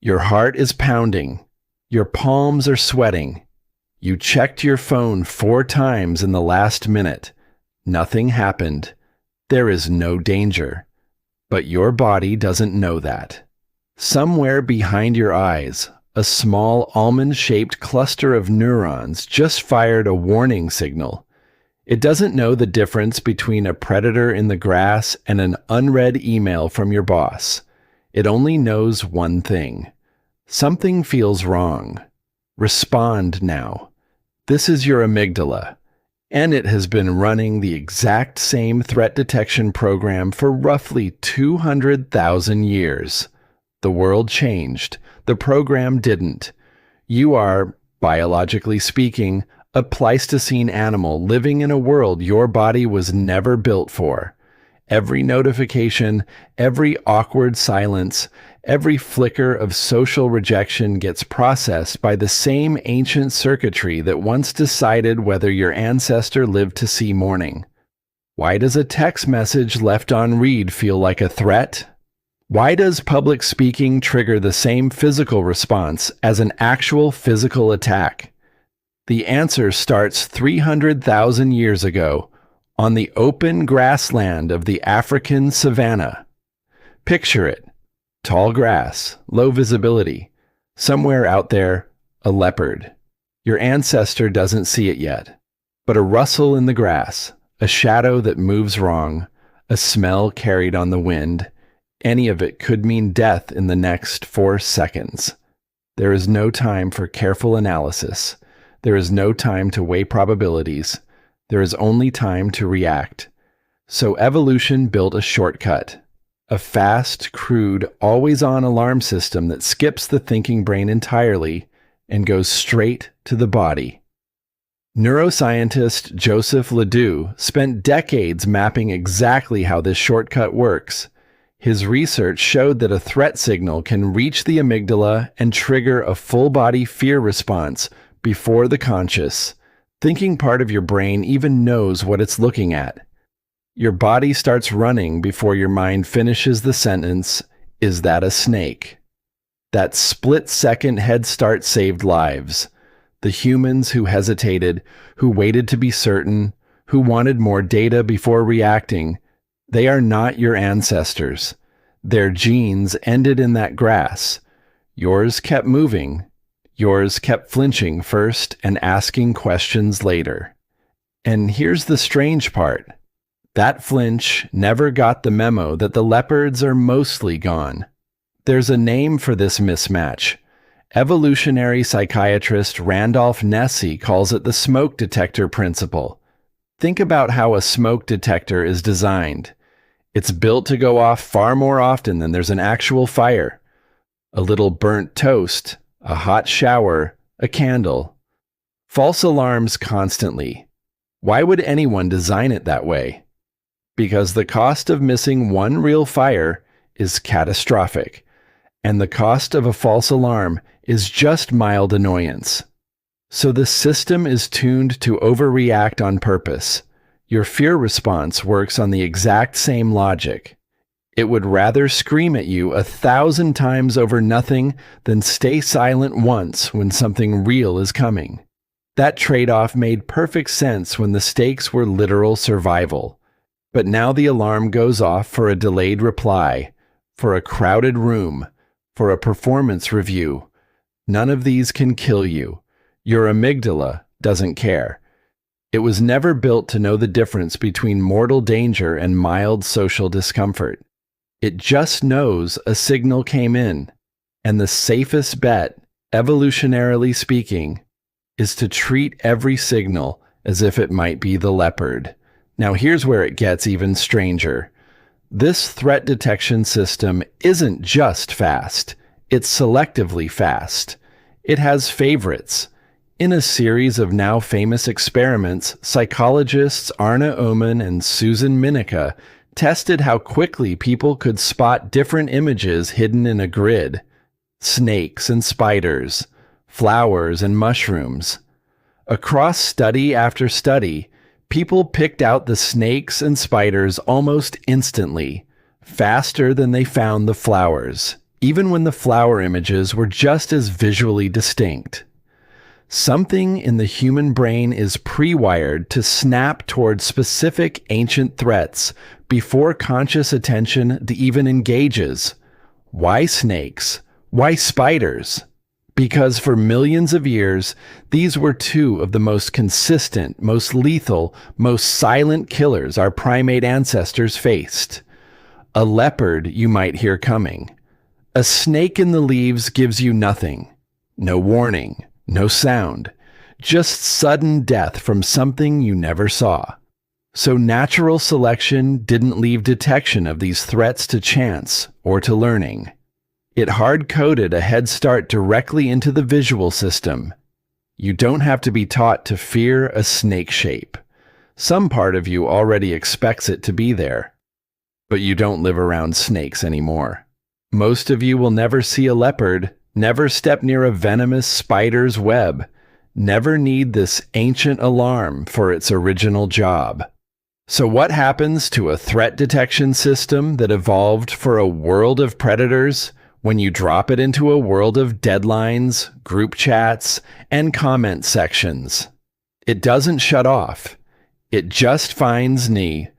Your heart is pounding. Your palms are sweating. You checked your phone 4 times in the last minute. Nothing happened. There is no danger. But your body doesn't know that. Somewhere behind your eyes, a small almond-shaped cluster of neurons just fired a warning signal. It doesn't know the difference between a predator in the grass and an unread email from your boss. It only knows one thing. Something feels wrong. Respond now. This is your amygdala, and it has been running the exact same threat detection program for roughly 200,000 years. The world changed. The program didn't. You are, biologically speaking, a Pleistocene animal living in a world your body was never built for. Every notification, every awkward silence, every flicker of social rejection gets processed by the same ancient circuitry that once decided whether your ancestor lived to see morning. Why does a text message left on read feel like a threat? Why does public speaking trigger the same physical response as an actual physical attack? The answer starts 300,000 years ago on the open grassland of the African savanna. Picture it. Tall grass, low visibility. Somewhere out there, a leopard. Your ancestor doesn't see it yet, but a rustle in the grass, a shadow that moves wrong, a smell carried on the wind, any of it could mean death in the next 4 seconds. There is no time for careful analysis. There is no time to weigh probabilities. There is only time to react. So evolution built a shortcut. A fast, crude, always-on alarm system that skips the thinking brain entirely and goes straight to the body. Neuroscientist Joseph Ledoux spent decades mapping exactly how this shortcut works. His research showed that a threat signal can reach the amygdala and trigger a full-body fear response before the conscious, thinking part of your brain even knows what it's looking at. Your body starts running before your mind finishes the sentence, "Is that a snake?" That split-second head start saved lives. The humans who hesitated, who waited to be certain, who wanted more data before reacting, they are not your ancestors. Their genes ended in that grass. Yours kept moving. Yours kept flinching first and asking questions later. And here's the strange part. That flinch never got the memo that the leopards are mostly gone. There's a name for this mismatch. Evolutionary psychiatrist Randolph Nesse calls it the smoke detector principle. Think about how a smoke detector is designed. It's built to go off far more often than there's an actual fire. A little burnt toast, a hot shower, a candle. False alarms constantly. Why would anyone design it that way? Because the cost of missing one real fire is catastrophic, and the cost of a false alarm is just mild annoyance. So the system is tuned to overreact on purpose. Your fear response works on the exact same logic. It would rather scream at you 1,000 times over nothing than stay silent once when something real is coming. That trade-off made perfect sense when the stakes were literal survival. But now the alarm goes off for a delayed reply, for a crowded room, for a performance review. None of these can kill you. Your amygdala doesn't care. It was never built to know the difference between mortal danger and mild social discomfort. It just knows a signal came in, and the safest bet, evolutionarily speaking, is to treat every signal as if it might be the leopard. Now here's where it gets even stranger. This threat detection system isn't just fast, it's selectively fast. It has favorites. In a series of now famous experiments, psychologists Arne Oman and Susan Minica tested how quickly people could spot different images hidden in a grid. Snakes and spiders, flowers and mushrooms. Across study after study, people picked out the snakes and spiders almost instantly, faster than they found the flowers. even when the flower images were just as visually distinct. Something in the human brain is pre-wired to snap toward specific ancient threats before conscious attention even engages. Why snakes? Why spiders? Because for millions of years, these were two of the most consistent, most lethal, most silent killers our primate ancestors faced. A leopard you might hear coming. A snake in the leaves gives you nothing. No warning, no sound, just sudden death from something you never saw. So natural selection didn't leave detection of these threats to chance or to learning. It hard-coded a head start directly into the visual system. You don't have to be taught to fear a snake shape. Some part of you already expects it to be there. But you don't live around snakes anymore. Most of you will never see a leopard, never step near a venomous spider's web, never need this ancient alarm for its original job. So what happens to a threat detection system that evolved for a world of predators when you drop it into a world of deadlines, group chats, and comment sections? It doesn't shut off. It just finds Ni,